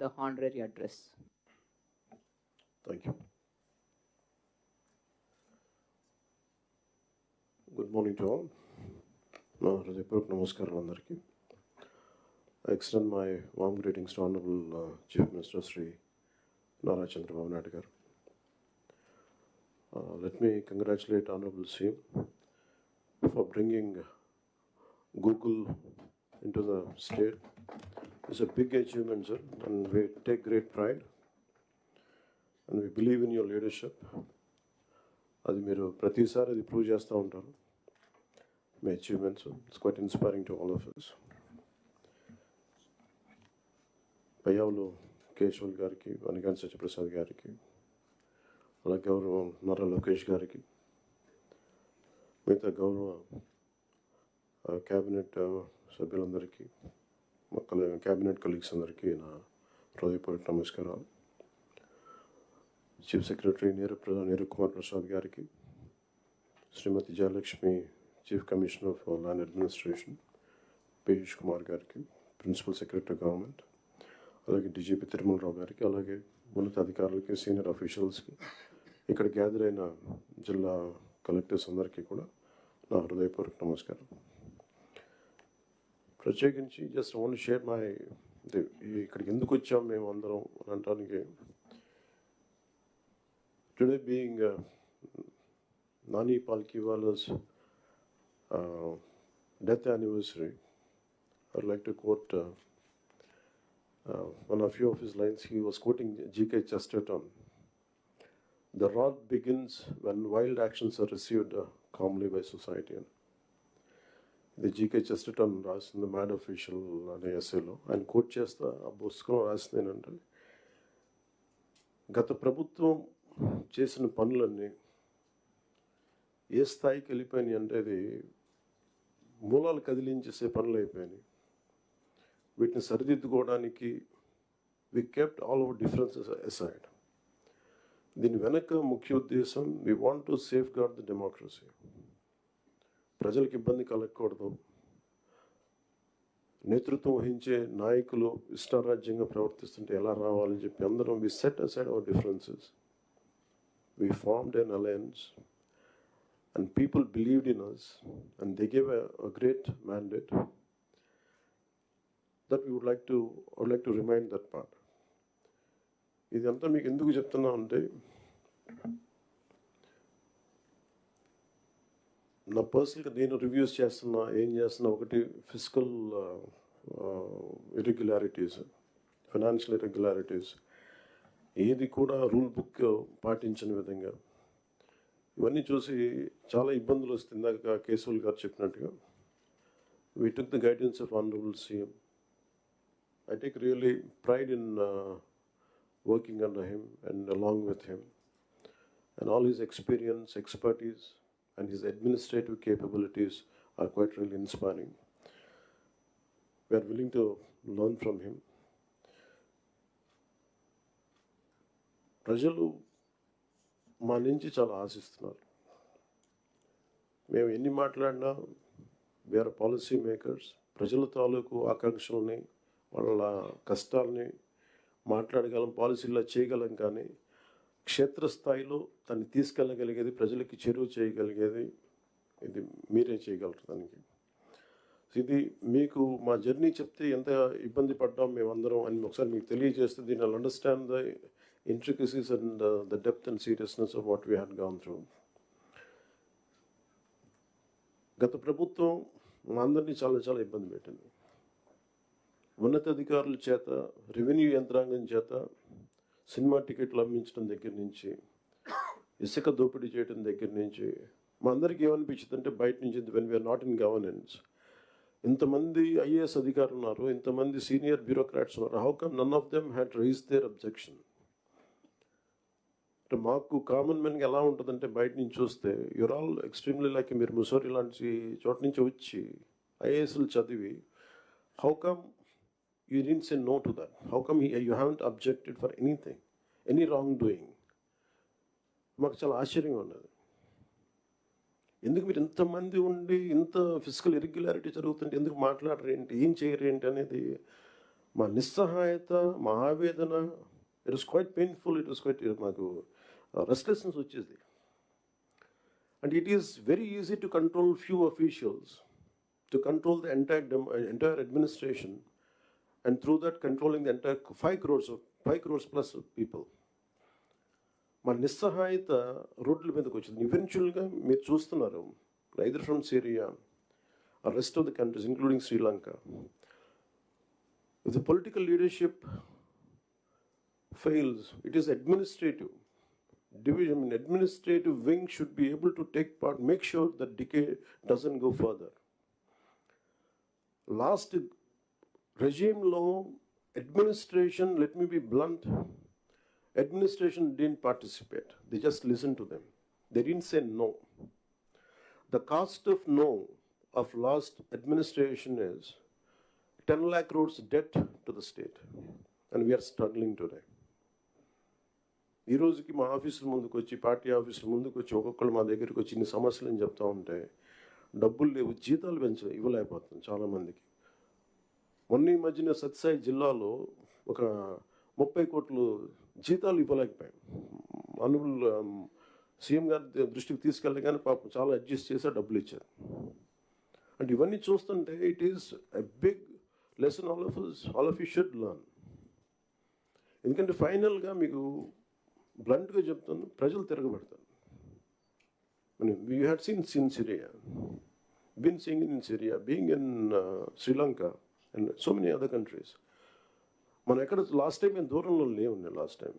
the honorary address. Thank you. Good morning to all. హృదయపూర్వక నమస్కారం అందరికీ. I extend my warm greetings to Honorable Chief Minister Sri Nara Chandrababu Naidu garu. Let me congratulate Honorable CM for bringing Google into the state. It's a big achievement, sir, and we take great pride and we believe in your leadership. అది మీరు ప్రతిసారి అది prove చేస్తూ ఉంటారు మీ achievements. It's quite inspiring to all of us. Payyavula Keshav గారికి, వనిగాని సత్యప్రసాద్ గారికి, అలాగే గౌరవ నారా లోకేష్ గారికి, మిగతా గౌరవ క్యాబినెట్ సభ్యులందరికీ, మా క్యాబినెట్ కొలీగ్స్ అందరికీ నా హృదయపూర్వక నమస్కారాలు. చీఫ్ సెక్రటరీ నీరు కుమార్ ప్రసాద్ గారికి, Srimati Jayalakshmi chief commissioner for land administration Piyush Kumar గారికి, ప్రిన్సిపల్ సెక్రటరీ గవర్నమెంట్, అలాగే డీజీపీ తిరుమలరావు గారికి, అలాగే ఉన్నత అధికారులకి, సీనియర్ ఆఫీషియల్స్కి, ఇక్కడ గ్యాదర్ అయిన జిల్లా కలెక్టర్స్ అందరికీ కూడా నా హృదయపూర్వక నమస్కారం. ప్రత్యేకించి జస్ట్ ఓన్లీ షేర్ మై ఇక్కడికి ఎందుకు వచ్చాం మేము అందరం అని అనడానికి, today being Nani Palkiwala's death anniversary, I'd like to quote one of few of his lines. He was quoting G.K. Chesterton. The rot begins when wild actions are received calmly by society. ఇది GK Chesterton రాసింది mad official అనే ఎస్సేలో. ఆయన coat చేస్తా ఆ పుస్తకం రాసింది ఏంటంటే, గత ప్రభుత్వం చేసిన పనులన్నీ ఏ స్థాయికి వెళ్ళిపోయినాయి అంటే అది మూలాలు కదిలించేసే పనులు అయిపోయినాయి. వీటిని సరిదిద్దుకోవడానికి we kept all our differences aside. దీని వెనక ముఖ్య ఉద్దేశం, we want to safeguard the democracy. ప్రజలకు ఇబ్బంది కలగకూడదు, నేతృత్వం వహించే నాయకులు ఇష్టారాజ్యంగా ప్రవర్తిస్తుంటే ఎలా రావాలని చెప్పి అందరం we set aside our differences. We formed an alliance and people believed in us and they gave a great mandate that we would like to remind that part. ఇదంతా మీకు ఎందుకు చెప్తున్నా అంటే, నా పర్సనల్గా నేను రివ్యూస్ చేస్తున్నా, ఏం చేస్తున్నా, ఒకటి ఫిజికల్ ఇర్రెగ్యులారిటీస్, ఫైనాన్షియల్ ఇర్రెగ్యులారిటీస్, ఏది కూడా రూల్ బుక్ పాటించిన విధంగా ఇవన్నీ చూసి చాలా ఇబ్బందులు వస్తుంది. ఇందాక కేశవుల్ గారు చెప్పినట్టుగా, we took the guidance of Honorable CM. I take really pride in working under him and along with him, and all his experience, expertise and his administrative capabilities are quite really inspiring. We are willing to learn from him. ప్రజలు మా నుంచి చాలా ఆశిస్తున్నారు. మేము ఎన్ని మాట్లాడినా we are policy makers. ప్రజల తాలూకు ఆకాంక్షల్ని, వాళ్ళ కష్టాలని మాట్లాడగలం, పాలసీల్లో చేయగలం, కానీ క్షేత్రస్థాయిలో దాన్ని తీసుకెళ్ళగలిగేది, ప్రజలకి చేరువ చేయగలిగేది ఇది మీరే చేయగలరు. దానికి ఇది మీకు మా జర్నీ చెప్తే ఎంత ఇబ్బంది పడ్డాం మేమందరం అని ఒకసారి మీకు తెలియజేస్తే, దీన్ని understand the intricacies and the depth and seriousness of what we had gone through. గత ప్రభుత్వం మా అందరినీ చాలా చాలా ఇబ్బంది పెట్టింది. ఉన్నతాధికారుల చేత, రెవెన్యూ యంత్రాంగం చేత సినిమా టికెట్లు అమ్మించడం దగ్గర నుంచి, ఇసుక దోపిడీ చేయడం దగ్గర నుంచి, మా అందరికీ ఏమనిపించింది అంటే, బయట నుంచి when we are not in governance, ఇంతమంది ఐఏఎస్ అధికారులు ఉన్నారు, ఇంతమంది సీనియర్ బ్యూరోక్రాట్స్ ఉన్నారు, how come none of them had raise their objection. అంటే మాకు కామన్ మెన్గా ఎలా ఉంటుందంటే, బయట నుంచి చూస్తే యూర్ ఆల్ ఎక్స్ట్రీమ్లీ లైక్, మీరు ముసోరి లాంటి చోట నుంచి వచ్చి ఐఏఎస్లు చదివి, how come you didn't say no to that? How come you haven't objected for anything, any wrong doing? మాకు చాలా ఆశ్చర్యంగా ఉన్నది. ఎందుకు మీరు ఇంతమంది ఉండి ఇంత ఫిజికల్ ఇర్రెగ్యులారిటీ జరుగుతుంటే ఎందుకు మాట్లాడరు ఏంటి, ఏం చేయరు ఏంటి అనేది మా నిస్సహాయత, మా ఆవేదన, it was quite painful, it was quite మాకు రెస్ట్లెస్నెస్ వచ్చేది. And it is very easy to control few officials, to control the entire administration, and through that controlling the entire 5 crores plus of people. మా నిస్సహాయత రోడ్ల మీదకి వచ్చింది. ఈవెన్చువల్గా మీరు చూస్తున్నారు, either from Syria or rest of the countries, including Sri Lanka. If the political leadership fails, it is administrative division. Administrative wing should be able to take part, make sure that decay doesn't go further. Last regime law, administration, let me be blunt, administration didn't participate. They just listened to them. They didn't say no. The cost of no of last administration is 10 lakh crores debt to the state, and we are struggling today. ఈ రోజుకి మా ఆఫీసుల ముందుకు వచ్చి, party ఆఫీసుల ముందుకు వచ్చి ఒక్కొక్కరు మా దగ్గరికి వచ్చి ఇన్ని సమస్యలు అని చెప్తా ఉంటే డబ్బులు లేవు, జీతాలు ఇవ్వలేకపోతుంది చాలామందికి. మొన్న ఈ మధ్యన సత్యసాయి జిల్లాలో ఒక 30 కోట్లు జీతాలు ఇవ్వలేకపోయాం. అనుబుల్ సీఎం గారి దృష్టికి తీసుకెళ్ళగానే పాపం చాలా అడ్జస్ట్ చేసి డబ్బులు ఇచ్చారు. అంటే ఇవన్నీ చూస్తుంటే it is a big lesson all of you should learn. ఎందుకంటే ఫైనల్గా మీకు బ్లంట్గా చెప్తాను, ప్రజలు తిరగబడతారు. We had seen Syria, been seeing in Syria, being in Sri Lanka and so many other countries. మనం ఎక్కడ లాస్ట్ టైం మేము దూరంలో లేవున్నాయి. Last time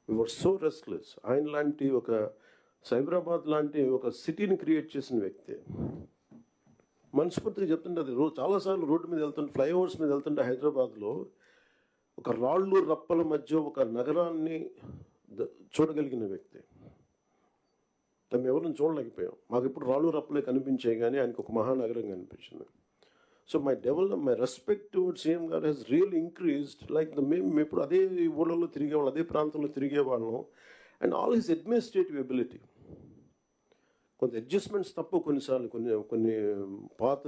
we were so restless. ఆయన లాంటి ఒక సైబరాబాద్ లాంటి ఒక సిటీని క్రియేట్ చేసిన వ్యక్తి మనస్ఫూర్తిగా చెప్తుంటే, అది చాలాసార్లు రోడ్డు మీద వెళ్తుంటే, ఫ్లైఓవర్స్ మీద వెళ్తుంటే హైదరాబాద్లో ఒక రాళ్ళు రప్పల మధ్య ఒక నగరాన్ని చూడగలిగిన వ్యక్తి. మేము ఎవరిని చూడలేకపోయాం. మాకు ఇప్పుడు రాళ్ళు రప్పలే కనిపించాయి, కానీ ఆయనకు ఒక మహానగరం కనిపించింది. So my respect towards CM గారు హెస్ రియల్లీ ఇంక్రీజ్డ్. లైక్ మేము ఇప్పుడు అదే ఊళ్ళలో తిరిగేవాళ్ళం, అదే ప్రాంతంలో తిరిగేవాళ్ళం. And all his administrative ability, కొంత అడ్జస్ట్మెంట్స్ తప్ప కొన్నిసార్లు కొన్ని పాత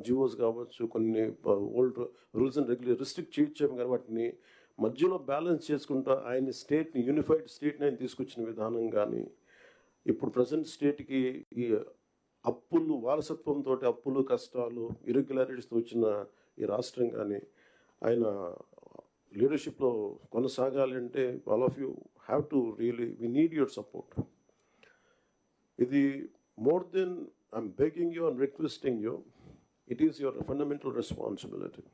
జివోస్ కావచ్చు, కొన్ని old rules and regulation restrict చేయొచ్చాము, కానీ వాటిని మధ్యలో బ్యాలెన్స్ చేసుకుంటూ ఆయన స్టేట్ని, యూనిఫైడ్ స్టేట్ని ఆయన తీసుకొచ్చిన విధానం కానీ, ఇప్పుడు ప్రజెంట్ స్టేట్కి ఈ అప్పులు, వారసత్వంతో అప్పులు, కష్టాలు, ఇరెగ్యులారిటీస్తో వచ్చిన ఈ రాష్ట్రం కానీ ఆయన లీడర్షిప్లో కొనసాగాలి అంటే all of you have to really, we need your support. ఇది more than I'm begging you and requesting you, it is your fundamental responsibility.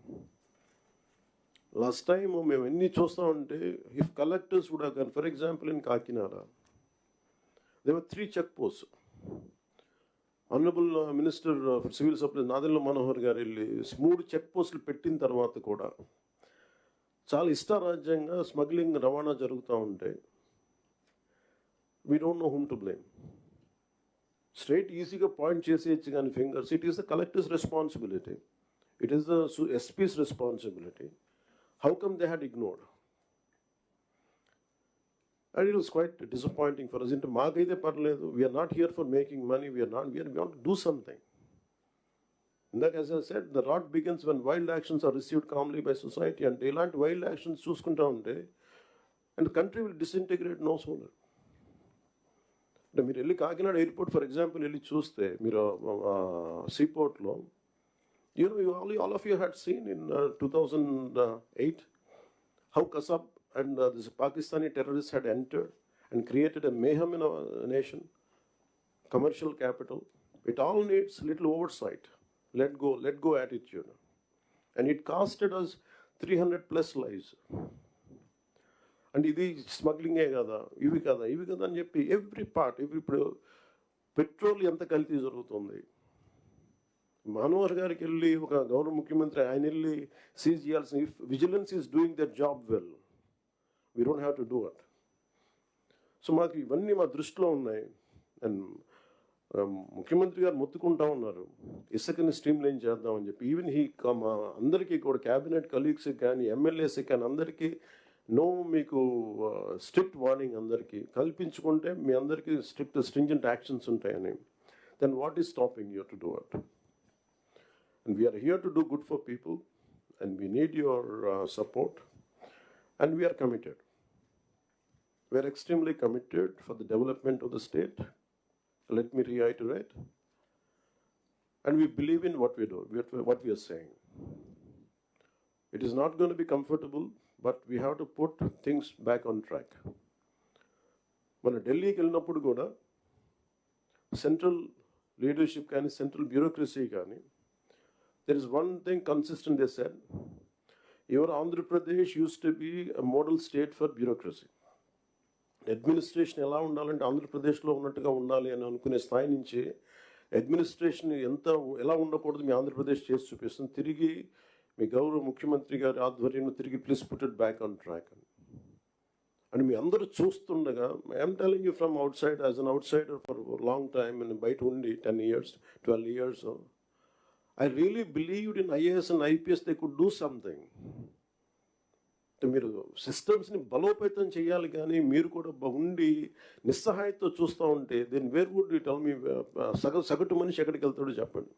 Last time మేము ఎన్ని చూస్తామంటే, ఇఫ్ కలెక్టర్స్ కూడా కానీ, for example in Kakinada there were 3 check posts. Honourable minister for civil supplies Nadendla Manohar గారు వెళ్ళి 3 check పోస్టులు పెట్టిన తర్వాత కూడా చాలా ఇష్టారాజ్యంగా స్మగ్లింగ్, రవాణా జరుగుతూ ఉంటే we don't know whom to blame. Straight ఈజీగా పాయింట్ చేసేయచ్చు కానీ fingers, it is the collector's responsibility, it is the SP's responsibility. How come they had ignored? And it was quite disappointing for us. Into maagaide parledu, we are not here for making money, we want to do something. And that, as I said, the rot begins when wild actions are received calmly by society, and ilanti wild actions chuskunta unte and the country will disintegrate no sooner. అంటే మీరు వెళ్ళి Kakinada airport for example వెళ్ళి చూస్తే, మీరు సీపోర్ట్లో, all of you had seen in 2008 how Kasab and this Pakistani terrorists had entered and created a mayhem in our nation, commercial capital. It all needs little oversight, let go attitude. And it costed us 300 plus lives. And ఇది స్మగ్లింగే కదా, ఇవి కదా అని చెప్పి every part, ఇప్పుడు petrol ఎంత కల్తీ జరుగుతుంది. మనోహర్ గారికి వెళ్ళి ఒక గౌరవ ముఖ్యమంత్రి ఆయన వెళ్ళి సీజ్ చేయాల్సిన, if vigilance is doing their job well, we don't have to do it. So మాకు ఇవన్నీ మా దృష్టిలో ఉన్నాయి. అండ్ ముఖ్యమంత్రి గారు మొత్తుకుంటా ఉన్నారు ఇసుకని స్ట్రీమ్ లైన్ చేద్దామని చెప్పి. ఈవెన్ మా అందరికీ కూడా క్యాబినెట్ కలీగ్స్కి కానీ, ఎమ్మెల్యేస్కి కానీ అందరికీ మీకు స్ట్రిక్ట్ వార్నింగ్ అందరికీ కల్పించుకుంటే మీ అందరికీ స్ట్రింజెంట్ యాక్షన్స్ ఉంటాయని. Then what is stopping you to do it? And we are here to do good for people. and we need your support, and we are committed. We are extremely committed for the development of the state. Let me reiterate. And we believe in what we do, what we are saying. It is not going to be comfortable, but we have to put things back on track. మన ఢిల్లీకి వెళ్ళినప్పుడు కూడా central leadership కానీ central bureaucracy కానీ there is one thing consistent they said, your Andhra Pradesh use to be a model state for bureaucracy. Administration ఎలా ఉండాలంటే ఆంధ్రప్రదేశ్లో ఉన్నట్టుగా ఉండాలి అని అనుకునే స్థాయి నుంచి అడ్మినిస్ట్రేషన్ ఎలా ఉండకూడదు మీ ఆంధ్రప్రదేశ్ చేసి చూపిస్తుంది. తిరిగి మీ గౌరవ ముఖ్యమంత్రి గారి ఆధ్వర్యంలో తిరిగి please put it back on track అని మీ అందరూ చూస్తుండగా, I'm telling you from out side as an out cider for long time and బయట ఉండి 10 years, 12 years, I really believed in IAS and IPS they could do something. మీరు సిస్టమ్స్ని బలోపేతం చేయాలి, కానీ మీరు కూడా ఉండి నిస్సహాయతో చూస్తూ ఉంటే then where would you tell me సగటు మనిషి ఎక్కడికి వెళ్తాడో చెప్పండి.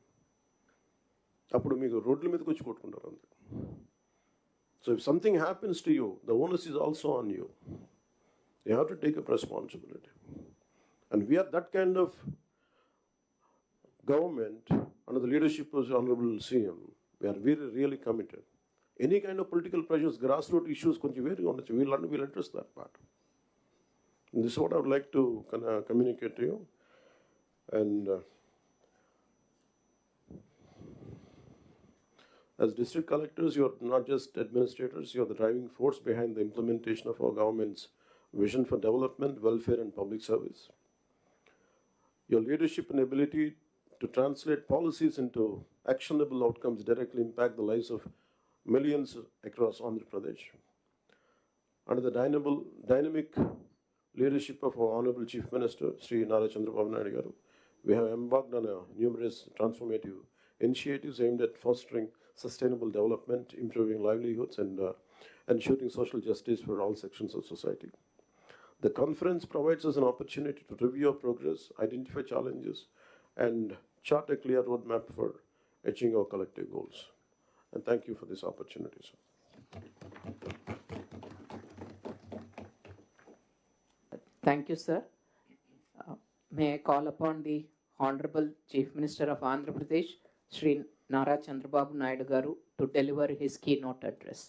అప్పుడు మీకు రోడ్ల మీదకి వచ్చి కొట్టుకుంటారు అంతే. So if something happens to you, the onus is also on you. You have to take up responsibility. And we are that kind of government under the leadership of the Honorable CM. We are really committed. Any kind of political pressures, grassroots issues, we'll address that part. And this is what I would like to communicate to you. And as district collectors, you are not just administrators, you are the driving force behind the implementation of our government's vision for development, welfare, and public service. Your leadership and ability to translate policies into actionable outcomes directly impact the lives of millions across Andhra Pradesh. Under the dynamic leadership of our Honorable Chief Minister, Sri Nara Chandrababu Naidu Garu, we have embarked on numerous transformative initiatives aimed at fostering sustainable development, improving livelihoods, and ensuring social justice for all sections of society. The conference provides us an opportunity to review our progress, identify challenges, and chart a clear roadmap for achieving our collective goals. And thank you for this opportunity, sir. Thank you, sir. May I call upon the Honorable Chief Minister of Andhra Pradesh, Sri Nara Chandrababu Naidu Garu, to deliver his keynote address.